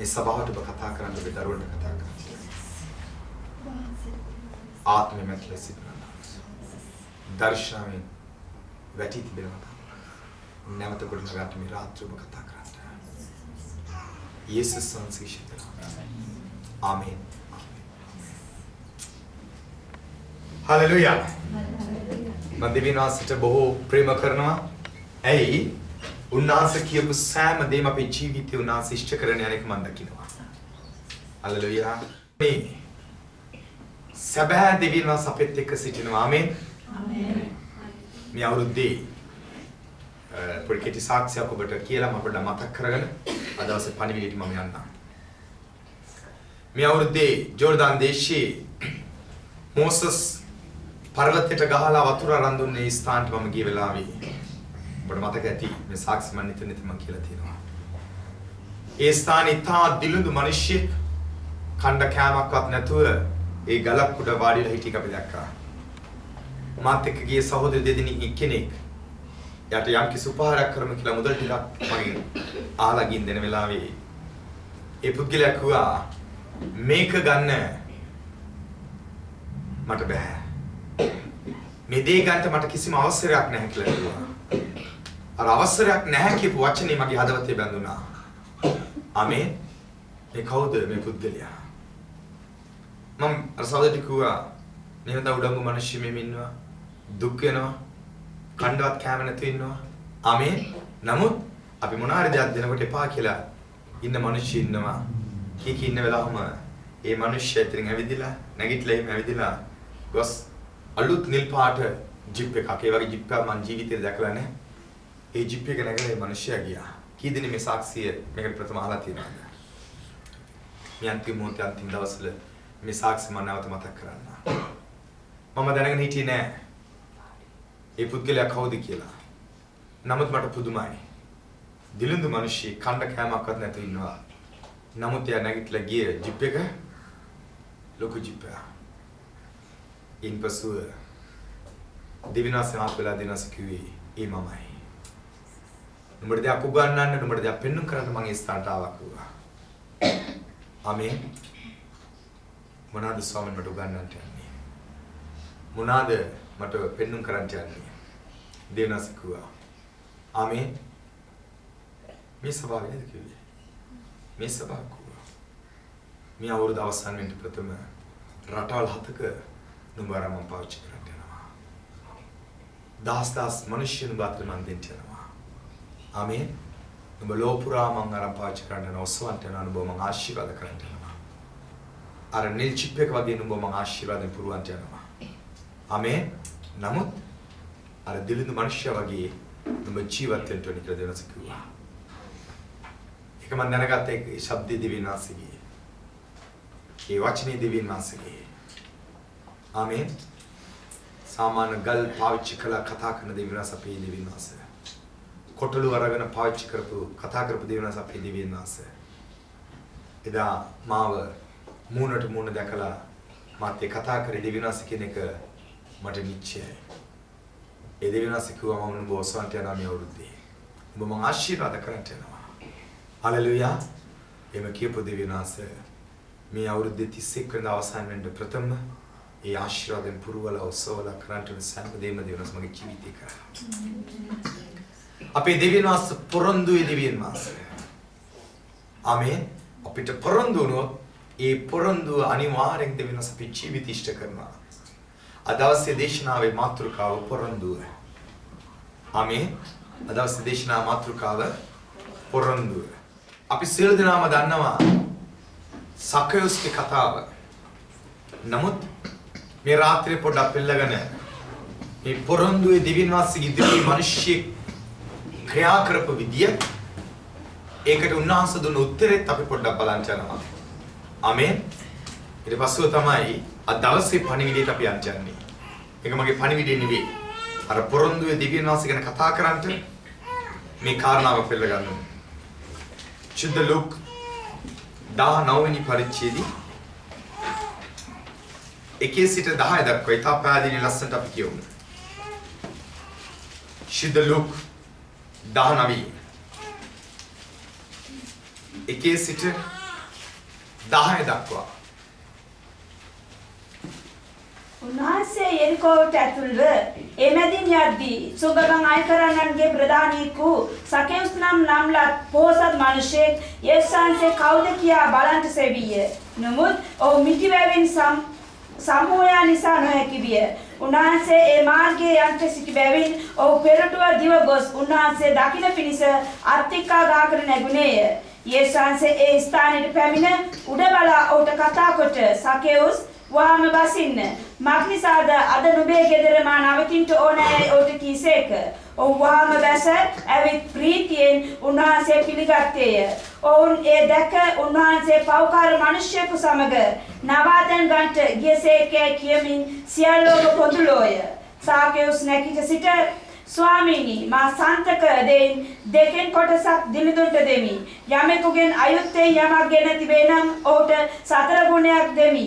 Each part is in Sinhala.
මේ සභාවට ඔබ කතා කරන්න ඔබේ දරුවන්ට කතා කරන්න. ආත්මෙ මැట్ల සිටිනවා. දර්ශනයෙන් වැටි තිබෙනවා. නැවත ගොඩනගාට මේ රාත්‍රිය ඔබ කතා කරන්න. යේසුස් සංසිෂිත. ආමේන්. හලෙලුයා. මම දෙවියන්ට බොහෝ ප්‍රේම කරනවා. ඇයි? උන්වහන්සේ කියපු සෑම දෙයක්ම අපේ ජීවිතේ උන්වහන්සේ ඉෂ්ට කරන යන්නේක මම දකිනවා. හලෙලුයා. මේ සබහා දෙවියන්වහන්සේ අපෙත් එක්ක සිටිනවා. ආමේන්. ආමේන්. මේ අවුරුද්දේ පොඩි සාක්ෂියක් ඔබට කියලා මම පොඩ්ඩක් මතක් කරගෙන අද දවසේ පණිවිඩයට මම යන්නම්. මේ අවුරුද්දේ ජෝර්දාන් දේශයේ මොසස් පර්වතයට ගහලා වතුර අරන් දුන්නේ ස්ථානට මම ගිය වෙලාවේ ඔබට මතක ඇති මේ සාක්ෂි මම නිතර මම කියලා තියෙනවා. ඒ ස්ථානේ තා දිලුඳු මිනිස්සෙක් කණ්ඩ කෑමක්වත් නැතුව ඒ ගලක් උඩ වාඩිලා හිටියක අපි දැක්කා. මාත් එක්ක ගිය සහෝදර දෙදෙනෙක් කෙනෙක් යට යම් කිසි උපහාරයක් කරමු කියලා මුදල් ටිකක් මගෙන් අහලා ගින් දෙන වෙලාවේ ඒ පුද්ගලයා කිව්වා මේක ගන්න මට බෑ. මේ දේ ගන්න මට කිසිම අවසරයක් නැහැ කියලා කිව්වා. අර අවසරයක් නැහැ කියපු වචනේ මගේ හදවතේ බැඳුනා. ආමේන්. මේ කවුද මේ පුද්ගලයා? මම අර සහෝදරට කිව්වා මේ හොඳ උඩඟු මිනිස්සු මෙහෙම ඉන්නවා. දුක් වෙනවා. කණ්ඩවත් කැම නැතුව ඉන්නවා. ආමේන්. නමුත් අපි මොන හරි දෙයක් දෙනකොට එපා කියලා ඉන්න මිනිස්සු ඉන්නවා. කීක ඉන්න වෙලාවම ඒ මිනිස්සු ඇතුලින් ඇවිදිලා නැගිටලා එහෙම ඇවිදිලා ගොස් අලුත් නිල් පාට ජිප් එකක් ඒ වගේ ජිප් එකක් මම ජීවිතේ දැකලා නැහැ. ඒ ජිප් එක නැගලා ඒ මිනිස්සයා ගියා. කී දෙනෙක් මේ සාක්ෂිය මේකට ප්‍රථම අහලා තියෙනවද? මේ අන්තිම මොහොතේ අන්තිම දවස්වල මේ සාක්ෂි මම නැවත මතක් කරන්න. මම දැනගෙන හිටියේ නෑ. ඒ පුද්ගලයා කවුද කියලා. නමුත් මට පුදුමයි. දිලිඳු මිනිස්සෙක් කණ්ඩ කෑමක්වත් නැතුව ඉන්නවා. නමුත් එයා නැගිටලා ගිය ජිප් එක ලොකු ජිප් එකක්. ඉන්පසු දෙවිනාස මාත් වෙලා දෙනස කිව්වේ ඒ මමයි. නුඹට දෙයක් උගන්වන්න නුඹට දෙයක් පෙන්වන්න කරන්න මම ඒ ස්ථානට ආවා කිව්වා. ආමේන්. මොනවාද ස්වාමීන් මට උගන්වන්නට යන්නේ? මොනවාද මට පෙන්වන්න කරන්න යන්නේ? දෙවිනාස කිව්වා. ආමේන්. මේ සභාවේද කිව්වේ? මේ සභාව කිව්වා. මේ අවුරුදු අවසන් වෙන්න ප්‍රථම රටවල් 7ක නුඹ අරන් මම පාවිච්චි කරන්න යනවා. දහස් මිනිස්සුන් බාතල මන් දෙන්න යනවා. ආමේන්. නුඹ ලෝපුරා මම අරන් පාවිච්චි කරන්න යනවා. ඔසවන්ට යනවා. නුඹ මම ආශිර්වාද කරන්න යනවා. අර නිල් චිප් එක වගේ නුඹ මම ආශිර්වාදෙන් පුරවන්ට යනවා. ආමේන්. නමුත් අර දිලිඳු මිනිස්සයා වගේ නුඹ ජීවත් වෙන්න ඕනේ කියලා දෙවනස කිව්වා. ඒක මම දැනගත්ත ඒ ශබ්දේ දෙවියන් වහන්සේගේ. ඒ වචනේ දෙවියන් වහන්සේගේ. ආමේන්. සාමාන්‍ය ගල් පාවිච්චි කළා කතා කරන දෙවියන් වහන්සේ අපේ දෙවියන් වහන්සේ. කොටළු අරගෙන පාවිච්චි කරපු කතා කරපු දෙවියන් වහන්සේ අපේ දෙවියන් වහන්සේ. එදා මාව මූණට මූණ දැකලා මාත් ඒ කතා කරේ දෙවියන් වහන්සේ කියන එක මට නිශ්චයයි. ඒ දෙවියන් වහන්සේ කිව්වා මම නුඹ ඔසවන්ට යනවා මේ අවුරුද්දේ. නුඹ මම ආශිර්වාද කරන්න යනවා. හලෙලුයා. එම කියපු දෙවියන් වහන්සේ මේ අවුරුද්දේ 31 වෙනිදා අවසන් වෙන්න ප්‍රථම ඒ ආශිර්වාදයෙන් පුරවලා ඔසවලා කරන්ට සෑම දෙයක්ම දෙවියන්ස් මගේ ජීවිතේ කරා. අපේ දෙවියන් වහන්සේ පොරොන්දුවේ දෙවියන් වහන්සේ. ආමේන්. අපිට පොරොන්දු වුණොත් ඒ පොරොන්දුව අනිවාර්යෙන් දෙවියන් වහන්සේ අපේ ජීවිත ඉෂ්ට කරනවා. අද දවසේ දේශනාවේ මාතෘකාව පොරොන්දුව. ආමේන්. අද දවසේ දේශනාවේ මාතෘකාව පොරොන්දුව. අපි සියලු දෙනාම දන්නවා සකයුස්ගේ කතාව. නමුත් මේ රාත්‍රියේ පොඩ්ඩක් පෙළගෙන මේ පොරොන්දුවේ දෙවියන් වහන්සේගේ ඉදිරියේ මිනිස්සෙක් ක්‍රියා කරපු විදිය ඒකට උන්වහන්සේ දුන්න උත්තරෙත් අපි පොඩ්ඩක් බලන්න යනවා. ආමේන්. ඊට පස්ව තමයි අද දවසේ පණිවිඩයට අපි යන්නේ. ඒක මගේ පණිවිඩය නෙවෙයි. අර පොරොන්දුවේ දෙවියන් වහන්සේ ගැන කතා කරන්ට මේ කාරණාව පෙළගන්න. චුද්ධ ලූක් 19 වෙනි පරිච්ඡේදය 1 සිට 10 දක්වා ඉතා පැහැදිලි ලස්සනට අපි කියමු. චුද්ධ ලූක් 19 1 සිට 10 දක්වා. උන්වහන්සේ එරිකෝවට ඇතුල්ව එමෙදින් යද්දී සුගතන් අයිකරන්නන්ගේ ප්‍රධානීකු සකේවුස් නම් ලත් පොහොසත් මිනිසෙක් යේසුස්ගේ කවුද කියා බලන්ට සෙවිය. නමුත් ඔහු මිටිවැවින් සමූහයා නිසා නොහැකි විය. උන්වහන්සේ ඒ මාර්ගයේ යන්ට සිටි බැවින් ඔහු පෙරටුව දිව ගොස් උන්වහන්සේ දකින පිණිස අත්තිකා ගාකට නැගුණේය. යේසුස්ගේ ඒ ස්ථානයට පැමිණ උඩ බලා ඔහුට කතා කොට සකේවුස් වහාම බසින්න. මක්නිසාද අද නුඹේ ගෙදර මා නවතින්ට ඕනෑයි ඔහුට කීසේක. ඔහු වහාම බැස ඇවිත් ප්‍රීතියෙන් උන්වහන්සේ පිළිගත්තේය. ඔවුන් ඒ දැක උන්වහන්සේ පව්කාර මිනිසෙකු සමග නවාතැන් ගන්ට ගියසේකැයි කියමින් සියල්ලෝම පොදුලෝය. සාකේවුස් නැගිට සිට ස්වාමීනි මා සන්තක දෙයින් දෙකෙන් කොටසක් දිලිඳුන්ට දෙමි. යමෙකුගෙන් අයුත්තේ යමක් ගෙන තිබේ නම් ඔහුට 4 ගුණයක් දෙමි.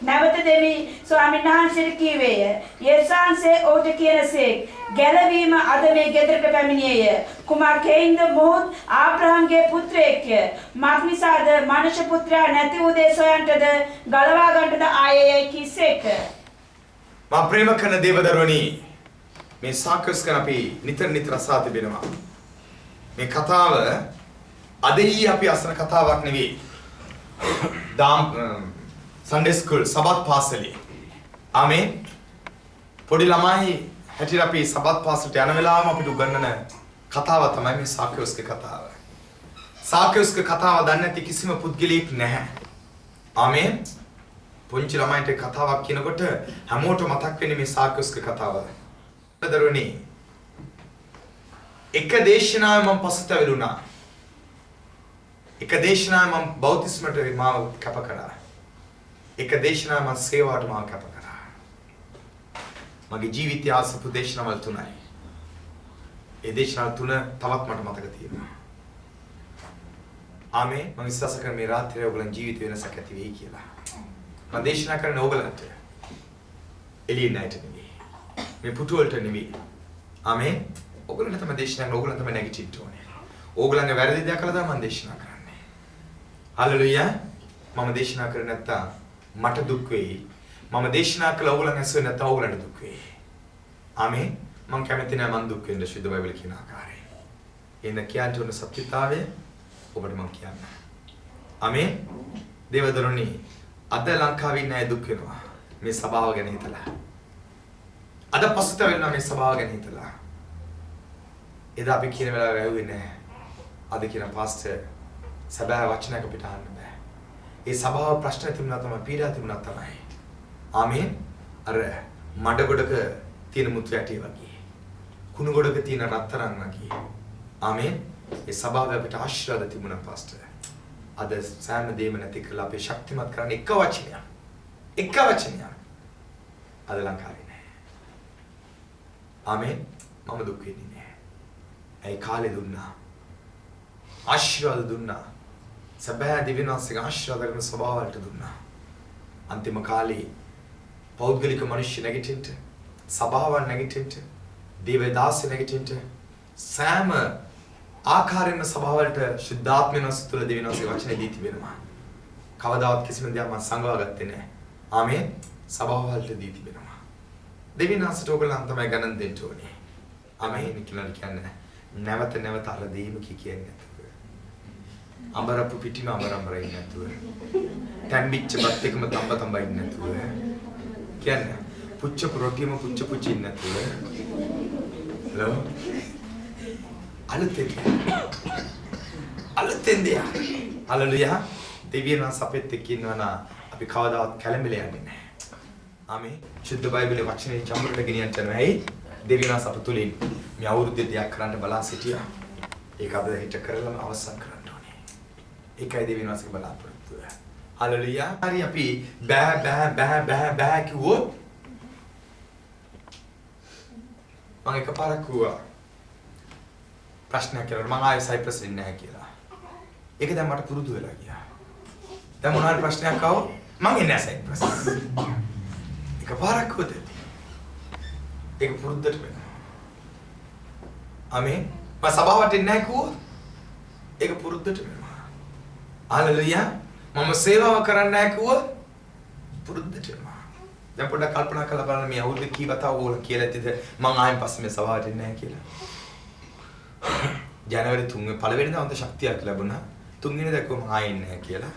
නැවත දෙමි ස්වාමීන් වහන්සේට කීවේය. යේසුස්සේ ඔහුට කියනසේක් ගැලවීම අද මේ ගෙදරට පැමිණියේය. කුමකෙයින්ද මොහොත් ආබ්‍රහම්ගේ පුත්‍රයෙක්ය. මක්නිසාද මනුෂ්‍ය පුත්‍රයා නැති වූ දේ සොයන්ටද ගලවා ගන්නටද ආයේයයි කිසේක. මා ප්‍රේම කරන දේවදරුවනි මේ සාකස් කරන අපි නිතර අසා තිබෙනවා. මේ කතාව අද ඊ අපි අසන කතාවක් නෙවෙයි. Sunday school සබත් පාසලේ. ආමේන්. පොඩි ළමයි හැටියට අපි සබත් පාසලට යන වෙලාවම අපිට උගන්වන කතාව තමයි මේ සාකේවුස්ගේ කතාව. සාකේවුස්ගේ කතාව දන්නේ නැති කිසිම පුද්ගලයෙක් නැහැ. ආමේන්. පුංචි ළමයින්ට කතාවක් කියනකොට හැමෝටම මතක් වෙන්නේ මේ සාකේවුස්ගේ කතාව. දරුවනි එක දේශනාවෙන් මම පසුතැවිලුණා. එක දේශනාවෙන් මම බෞද්ධිස්මට මාව කැප කරා. එක දේශනාවෙන් මම සේවාවට මාව කැප කරා. මගේ ජීවිතය ආසපු දේශනාවල් 3යි. ඒ දේශනාවල් 3 තවත් මට මතක තියෙනවා. ආමේන්. මම විශ්වාස කරන මේ රාත්‍රියේ ඔයගොල්ලන් ජීවිත වෙනසක් ඇති වෙයි කියලා. මම දේශනා කරන ඕගලන්ට එළිය නැට නෙවෙයි. මේ පුතු වලට නෙවෙයි. ආමේන්. ඕගලන්ට තමයි දේශනා කරන ඕගලන් තමයි නැගිටින්න ඕනේ. ඕගලන්ගේ වැරදි දෙයක් කළා තමයි මම දේශනා කරන්නේ. හල්ලෙලූයා. මම දේශනා කරේ නැත්තම් මට දුක් වෙයි. මම දේශනා කළ ඕගලන් ඇසුවේ නැත්තම් ඕගලන්ට දුක් වෙයි. ආමේන්. මම කැමති නැහැ මම දුක් වෙන්න ශුද්ධ බයිබල් කියන ආකාරයෙන්. එන්න කියන්න ඕන සත්‍යතාවය ඔබට මම කියන්න. ආමේන්. දේවදරුනි අද ලංකාවේ ඉන්න අය දුක් වෙනවා. මේ සභාව ගැන හිතලා. අද පසුතැවෙනවා මේ සභාව ගැන හිතලා. එදා අපි කියන වෙලාව ඇහුවේ නැහැ. අද කියන පාස්ටර් සභාව වචනයක පිට අහන්න බෑ. ඒ සභාව ප්‍රශ්න තිබුණා තමයි පීඩා තිබුණා තමයි. ආමේන්. අර මඩ ගොඩක තියෙන මුතු ඇටි වගේ. කුණු ගොඩක තියෙන රත්තරන් වගේ. ආමේන්. ඒ සභාව අපිට ආශිර්වාද තිබුණා පාස්ටර්. අද සෑම දෙයක්ම නැති කරලා අපි ශක්තිමත් කරන්නේ එක වචනයක්. එක වචනයක්. අද ලංකාවේ නැහැ. ආමේන්. මම දුක් වෙන්නේ නැහැ. ඒ කාලේ දුන්නා. ආශිර්වාද දුන්නා. සබෑ දිවිනාසික ආශිර්වාද කරන ස්වභාවයට දුන්නා. අන්තිම කාලේ පෞද්ගලික මිනිස්සු නැගිටින්න, සභාවන් නැගිටින්න, දේවදාස නැගිටින්න සෑම ආකාරයෙන්ම සභාවලට ශුද්ධාත්මයන් තුළ දිවිනාසික වචනේ දී තිබෙනවා. කවදාවත් කිසිම දෙයක් මම සංගවා ගත්තේ නැහැ. ආමේන්. සභාවලට දී තිබෙනවා. දිවිනාසට ඕගොල්ලන් තමයි ගණන් දෙන්න ඕනේ. ආමේන් කියලා කියන්නේ නැවත නැවත අර දෙීම කියන්නේ නැතුව. අමරපු පිටිම අමරම්බර ඉන්නේ නැතුව. තැම්බිච්ච බත් එකම තඹ ඉන්නේ නැතුව. කියන්නේ පුච්චපු රොටියම පුච්ච ඉන්නේ නැතුව. හලෝ. අලුතෙන් දෙයක්. හලෙලූයා. දෙවියන් සපෙත් එක්ක ඉන්නවනම් අපි කවදාවත් කැළඹිලා යන්නේ නැහැ. ආමේන්. ශුද්ධ බයිබලයේ වචනේ චම්බරට ගෙනියන්න යනවා. ඇයි? දෙවියන් සප තුලින් මේ අවුරුද්ද දෙයක් කරන්න බලා සිටියා. ඒක අද හිට කරලා අවසන් කරන්න ඕනේ. ඒකයි දෙවියන් වහන්සේගේ බලාපොරොත්තුව. හලෙලූයා. හරි අපි බෑ කිව්වොත් මම එකපාරක් කිව්වා ප්‍රශ්නයක් කියලා මම ආයෙ සයිප්‍රස් ඉන්නේ නැහැ කියලා. ඒක දැන් මට පුරුදු වෙලා ගියා. දැන් මොනවා හරි ප්‍රශ්නයක් ආවොත් මම ඉන්නේ නැහැ සයිප්‍රස්. එකපාරක් හොද. ඒක පුරුද්දට වෙනවා. ආමේන්. මම සභාවට ඉන්නේ නැහැ කිව්වොත් ඒක පුරුද්දට වෙනවා. හලෙලූයා. මම සේවාව කරන්නේ නැහැ කිව්වොත් පුරුද්දට යනවා. දැන් පොඩ්ඩක් කල්පනා කරලා බලන්න මේ අවුරුදු කී වතාව ඕල කියලා ඇතිද මං ආයෙත් පස්සේ මේ සභාවට එන්නේ නැහැ කියලා. ජනවාරි 3 පළවෙනිදා හොඳ ශක්තියක් ලැබුණා. 3 වෙනිදා කොහොම ආයෙ එන්නේ නැහැ කියලා.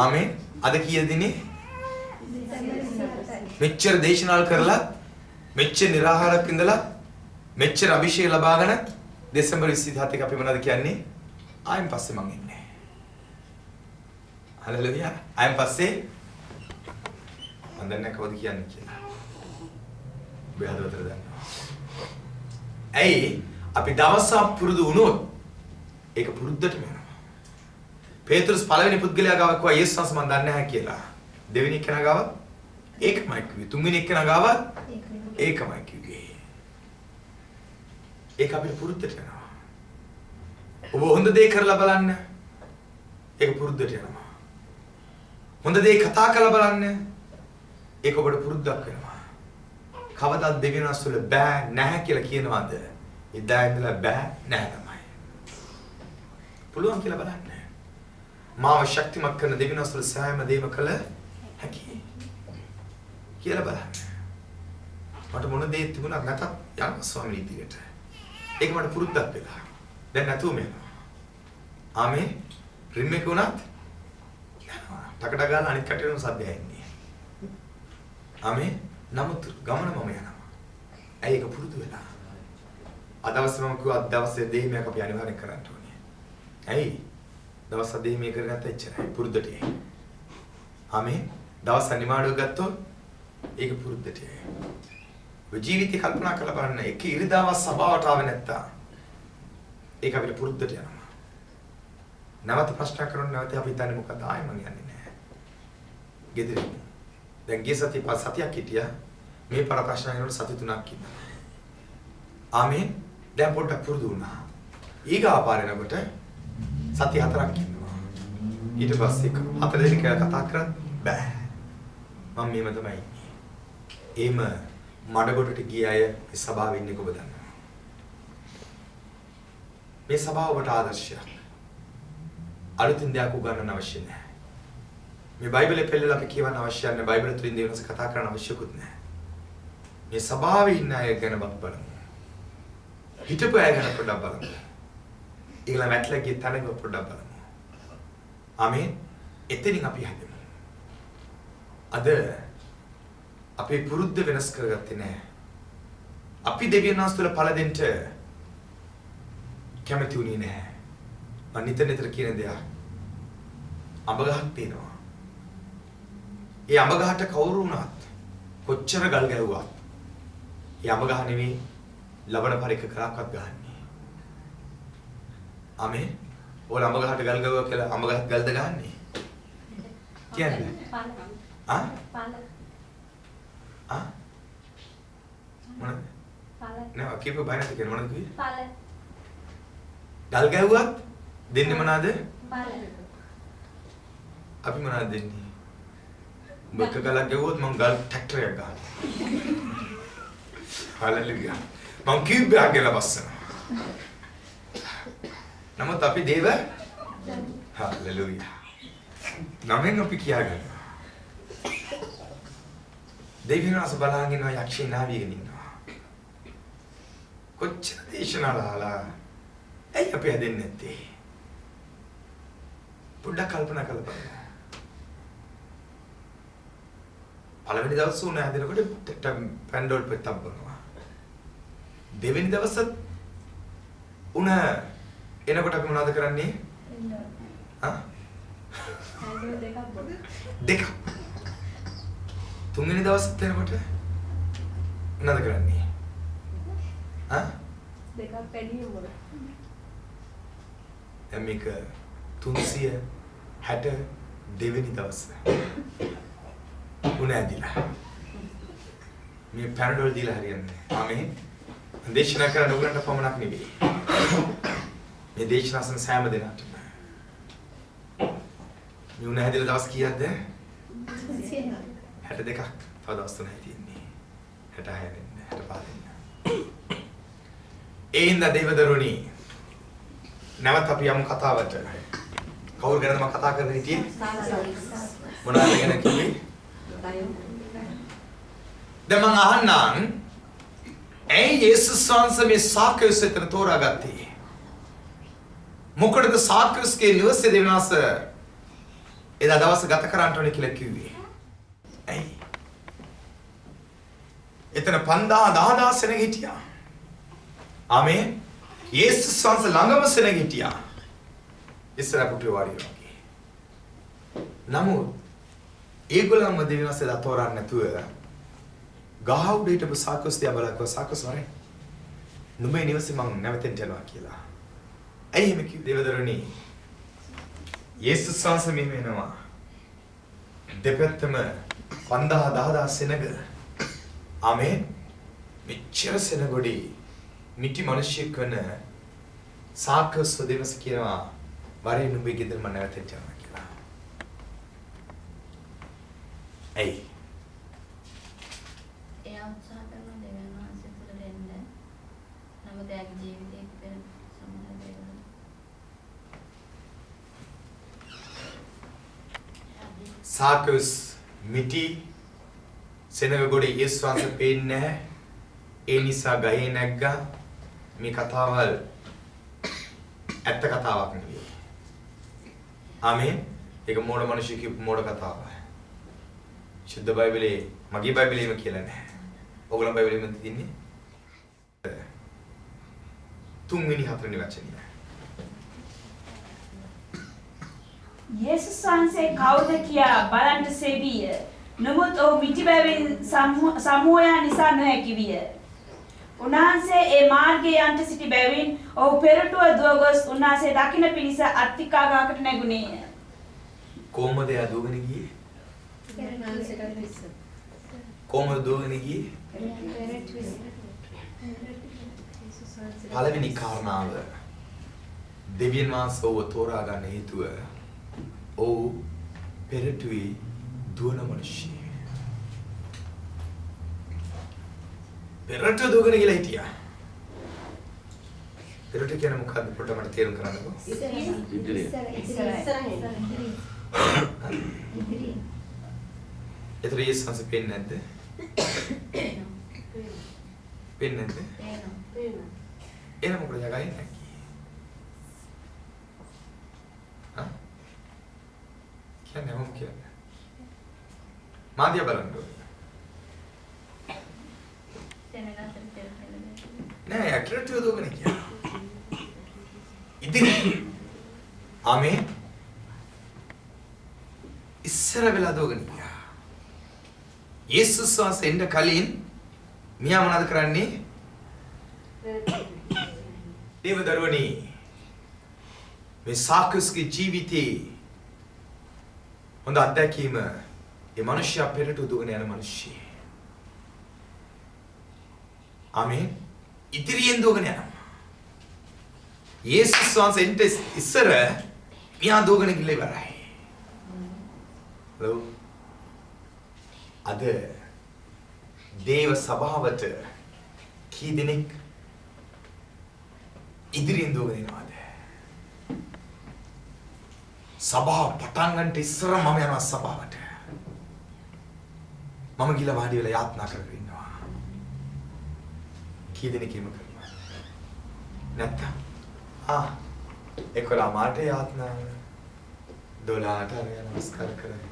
ආමේන්. අද කීයද දිනේ? මෙච්චර දේශනාල් කරලා මෙච්චර නිරාහාරක් ඉඳලා මෙච්චර අභිෂේක ලබාගෙන දෙසැම්බර් 27 එක අපි මොනවද කියන්නේ? ආයෙත් පස්සේ මං එන්නේ. හලෙලුයා. ආයෙත් පස්සේ මම දන්නේ කවුද කියන්නේ කියලා. ඔබ හදවතට දන්නවා. ඇයි අපි දවසක් පුරුදු වුණොත් ඒක පුරුද්දටම යනවා. පේතෘස් පළවෙනි පුද්ගලයා ගාව කිව්වා යේසුස් වහන්සේ මම දන්නේ නැහැ කියලා. දෙවෙනි කෙනා ගාව ඒකමයි කිව්වේ. තුන්වෙනි කෙනා ගාව ඒකමයි කිව්වේ. ඒක අපිට පුරුද්දට යනවා. ඔබ හොඳ දේ කරලා බලන්න. ඒක පුරුද්දට යනවා. හොඳ දේ කතා කරලා බලන්න. ඒක ඔබට පුරුද්දක් වෙනවා. කවදාවත් දෙවියන් වහන්සේ බෑ නැහැ කියලා කියනවාද? එදා ඉඳලා බෑ නැහැ තමයි. පුළුවන් කියලා බලන්න. මාව ශක්තිමත් කරන දෙවියන් වහන්සේ සෑම දෙයක්ම කළ හැකියි. කියලා බලන්න. මට මොන දේ තිබුණත් නැතත් යන්න ස්වාමීන් ඉදිරියට. ඒක මට පුරුද්දක් වෙලා. දැන් නැතුවම යනවා. ආමේ රිම් එක උනත් යනවා. ටකට ගාලා අනිත් කටේම සද්දය එන්නේ. ආමේ නමුත් ගමන මම යනවා. ඇයි ඒක පුරුදු වෙලා? අදවස් මම කිව්වා දවසේ දෙහිමයක් අපි අනිවාර්යෙන් කරන්න ඕනේ. ඇයි? දවස් දෙහිමේ කරගත්ත එච්චරයි පුරුද්දට යයි. ආමේ දවස් අනිමාඩුව ගත්තොත් ඒක පුරුද්දට යයි. ඔය ජීවිතේ කල්පනා කරලා බලන්න එක ඉරිදාවක් සභාවට ආවේ නැත්තම් ඒක අපිට පුරුද්දට යනවා. නැවත ප්‍රශ්න කරන නැවත අපි හිතන්නේ මොකද ආයෙ මං යන්නේ නැහැ. ගෙදරින්. දැන් ගිය සතියක් හිටියා. මේ පාර ප්‍රශ්න කරනකොට සති 3ක් ඉන්නවා. ආමේන්. දැන් පොඩ්ඩක් පුරුදු වුණා. ඊගා පාරේනකොට සති 4ක් ඉන්නවා. ඊට පස්සේ 4 දෙනෙක් කතා කරත් බෑ. මම මේව තමයි ඉන්නේ. එීම මඩගොඩට ගිය අය මේ සභාවේ ඉන්නේ කොහොමද දන්නවා. මේ සභාව ඔබට ආදර්ශයක්. අලුතින් දෙයක් උගන්වන්න අවශ්‍ය නැහැ. මේ බයිබලේ පෙළලා අපි කියවන්න අවශ්‍ය නැහැ. බයිබල තුලින් දෙවියන්ස කතා කරන්න අවශ්‍යකුත් නැහැ. මේ සභාවේ ඉන්න අය ගැන බලමු. හිතපු අය ගැන පොඩ්ඩක් බලමු. ඊළඟ වැටලා ගිය තැනක පොඩ්ඩක් බලමු. ආමේන්. එතනින් අපි හැදෙමු. අද අපේ පුරුද්ද වෙනස් කරගත්තේ නැහැ. අපි දෙවියන් වහන්සේලා පළ දෙන්න කැමති වුණේ නැහැ. මම නිතර කියන දෙයක්. අඹ ගහක් තියෙනවා. ඒ අඹ ගහට කවුරු වුණත් කොච්චර ගල් ගැහුවත් ඒ අඹ ගහ නෙමෙයි ලබන පරික කරක්වත් ගහන්නේ. ආමේ. ඕල අඹ ගහට ගල් ගැහුවා කියලා අඹ ගහත් ගල්ද ගහන්නේ? කියන්නේ. ආ? ආ? මොනද? නෑ කීප බය නැති කියන මොනද කිව්වේ? පාල. ගල් ගැහුවත් දෙන්නේ මොනවාද? පාල. අපි මොනවද දෙන්නේ? බක ගලක් ගැහුවොත් මම ගල් ට්‍රැක්ටරයක් ගන්නවා. හලෙලුයා. මම කිව්වා කියලා බස්සනවා. නමුත් අපි දේව හලෙලුයා. නමෙන් අපි කියාගන්නවා. දෙවියන් වහන්සේ බලන් ඉන්නවා යක්ෂී නාවියගෙන ඉන්නවා. කොච්චර දේශනාලාලා ඇයි අපි හැදෙන්නේ නැත්තේ? පොඩ්ඩක් කල්පනා කරලා බලන්න. පළවෙනි දවස් උන හැදෙනකොට පැන්ඩෝල් පෙත්තක් බොනවා. දෙවෙනි දවසත් උන එනකොට අපි මොනවද කරන්නේ? ආ? දෙක. තුන්වෙනි දවසත් එනකොට මොනවද කරන්නේ? ආ? දෙකක් වැඩි වුණා. මේක 360 දෙවෙනි දවස. උන ඇදිලා. මේ පැරඩෝල් දීලා හරියන්නේ. ආමේ. දේශනා කරන උගලන්ට පමණක් නෙවෙයි. මේ දේශනාසන සෑම දිනකටම. මේ උන ඇදිලා දවස් කීයක්ද? 62ක්. තව දවස් 3යි තියෙන්නේ. 66 වෙන්න, 65 වෙන්න. ඒ හින්දා දේවදරුනි නැවත අපි යමු කතාවට. කවුරු ගැනද මම කතා කරන්නේ හිටියේ? මොනවද ගැන කිව්වේ? දැන් මම අහන්නම් ඇයි යේසුස් වහන්සේ මේ සාකේයුස් එතන තෝරාගත්තේ? මොකටද සාකේයුස්ගේ නිවසේ දෙවිනාස එදා දවස් ගත කරන්න ඕනේ කියලා කිව්වේ? ඇයි? එතන 5000 සෙනග හිටියා. ආමේන්. යේසුස් වහන්සේ ළඟම සෙනග හිටියා. ඉස්සර පුටුවේ වාඩි වුණා. නමුත් ඒගොල්ලන්ම දෙවිනාස එදා තෝරන්න නැතුව ගහ උඩ හිටපු සාකේයුස් දිහා බලලා සාකේයුස් වරේ නුඹේ නිවසේ මං නැවතෙන්න යනවා කියලා. ඇයි එහෙම කිව්වේ? දෙවදරුනි යේසුස් වහන්සේ මෙහෙම වෙනවා. දෙපැත්තම 5000 සෙනග. ආමේන්. මෙච්චර සෙනගොඩි මිටි මිනිහෙක් වෙන සාකේයුස් දෙවියන්ස කියනවා වරේ නුඹේ ගෙදර මම නැවතෙන්න යනවා කියලා. ඇයි? එයා උත්සාහ කරන දෙවියන් වහන්සේ තුළ දෙන්න. නමුත් එයාගේ ජීවිතේ පෙර සමහර දේවල් සාකේයුස් මිටි සෙනග ගොඩේ යේසුස් වහන්සේ පේන්නේ නැහැ. ඒ නිසා ගහේ නැග්ගා. මේ කතාවල් ඇත්ත කතාවක් නෙවෙයි. ආමේන්. ඒක මෝඩ මිනිස්සු කියපු මෝඩ කතාවක්. ශුද්ධ බයිබලයේ මගේ බයිබලයේම කියලා නැහැ. ඔයගොල්ලෝ බයිබලෙම තියෙන්නේ. තුන්වෙනි හතරවෙනි වචනය. යේසුස් වහන්සේ කවුද කියා බලන්න සෙවිය. නමුත් ඔහු මිටිබැවින් සමූහයා නිසා නොහැකි විය. උන්වහන්සේ ඒ මාර්ගයේ යන්ට සිටි බැවින් ඔහු පෙරටුව දුව ගොස් උන්වහන්සේ දකින්න පිණිස අත්තිකාගාකට නැගුණේය. කොහොමද එයා දුවගෙන ගියේ? කොහොමද දුවගෙන ගියේ? පළවෙනි කාරණාව දෙවියන් වහන්සේ ඔහු තෝරා ගන්න හේතුව ඔහු පෙරටුවේ දුවන මිනිහෙක්. පෙරටුව දුවගෙන ගිහලා හිටියා. පෙරටුව කියන්නේ මොකක්ද පොඩ්ඩක් මට තේරුම් කරන්නකෝ. ඒතර යේසුස් වහන්සේ පෙන්නේ නැද්ද? පෙන්නේ නැද්ද? එන මොකද යගයි නැහැ. හා? කියන්නේ මොකක්ද කියන්නේ? මාදියා බලන්න ඕනේ. නෑ ඇක්ටර් දුවගෙන ගියා. ඉතින් ආමේන්. ඉස්සර වෙලා දුවගෙන ගියා. යේසුස් වහන්සේ එන්න කලින් මියා මොනවද කරන්නේ? දේවදරුවනි මේ සාකේයුස්ගේ ජීවිතේ හොඳ අත්දැකීම ඒ මිනිස්සයා පෙරට දුවගෙන යන මිනිස්සෙක්. ආමේන්. ඉදිරියෙන් දුවගෙන යනවා. යේසුස් වහන්සේ එන්ට ඉස්සර මියා දුවගෙන ගිහලා ඉවරයි. හලෝ. අද දේව සභාවට කී දෙනෙක් ඉදිරියෙන් දුවගෙන යනවාද? සභාව පටන් ගන්නට ඉස්සර මම යනවා සභාවට. මම ගිහලා වාඩි වෙලා යාත්නා කරගෙන ඉන්නවා. කී දෙනෙක් එහෙම කරනවා? නැත්තම් එක්කලා මාට යාත්නා 12ට අර නමස්කාර කරගෙන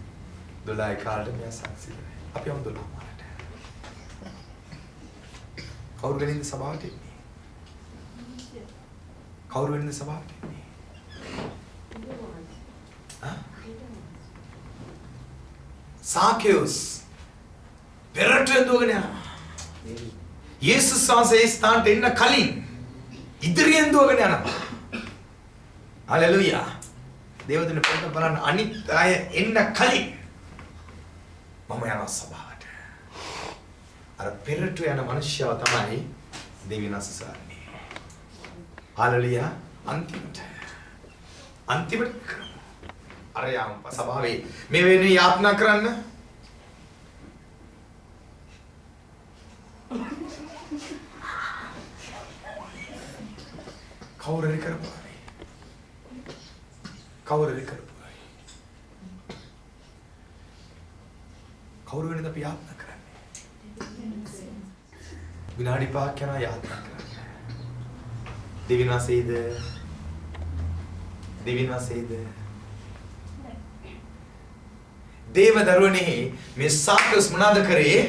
12 කාලට මෙයා සංසිඳ. අපි යමු 12 මාට. කවුරු ගෙනින්ද සභාවට එන්නේ? කවුරු ගෙනින්ද සභාවට එන්නේ? සාකේයුස් පෙරටුවෙන් දුවගෙන යනවා. යේසුස් වහන්සේ ස්ථානට එන්න කලින් ඉදිරියෙන් දුවගෙන යනවා. හලෙලූයා. දේවදෙන පොත බලන්න අනිත් අය එන්න කලින් මම යනවා සභාවට. අර පෙරටුව යන මිනිස්සයා තමයි දෙවියන්ස සාරන්නේ. හලෙලූයා. අන්තිමට කරමු. අර යාම සභාවේ මේ වෙන්නේ යාත්නා කරන්න. කවුරු හරි කරපුවා. කවුරුද කරපුවා? කවුරු වෙනද අපි යාත්‍රා කරන්නේ? විනාඩි 5ක් යනවා යාත්‍රා කරන්නේ. දිවිනාසෙයිද? දිවිනාසෙයිද? දේවදරුවනේ මේ සාකස් මොනවාද කරේ?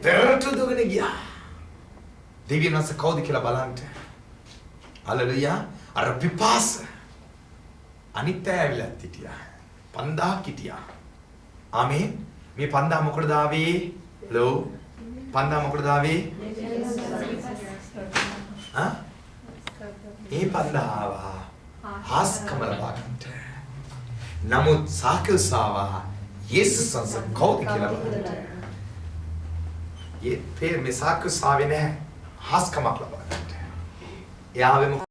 පෙරට දුවගෙන ගියා. දිවිනාස කවුද කියලා බලන්න. හලෙලුයා. අර පිපාස අනිත් අය ඇවිල්ලා හිටියා. 5000ක් හිටියා. ආමේන්. මේ 5000 මොකටද ආවේ? හලෝ. 5000 මොකටද ආවේ? ආ? ඒ 5000 ආවා. හාස්කම ලබා ගන්නට. නමුත් සාකස් ආවා. යේසුස් අන්ස කවුද කියලා බලන්න. මේ සාකස් ආවේ නැහැ. හාස්කමක් ලබා ගන්නට. එයාවෙම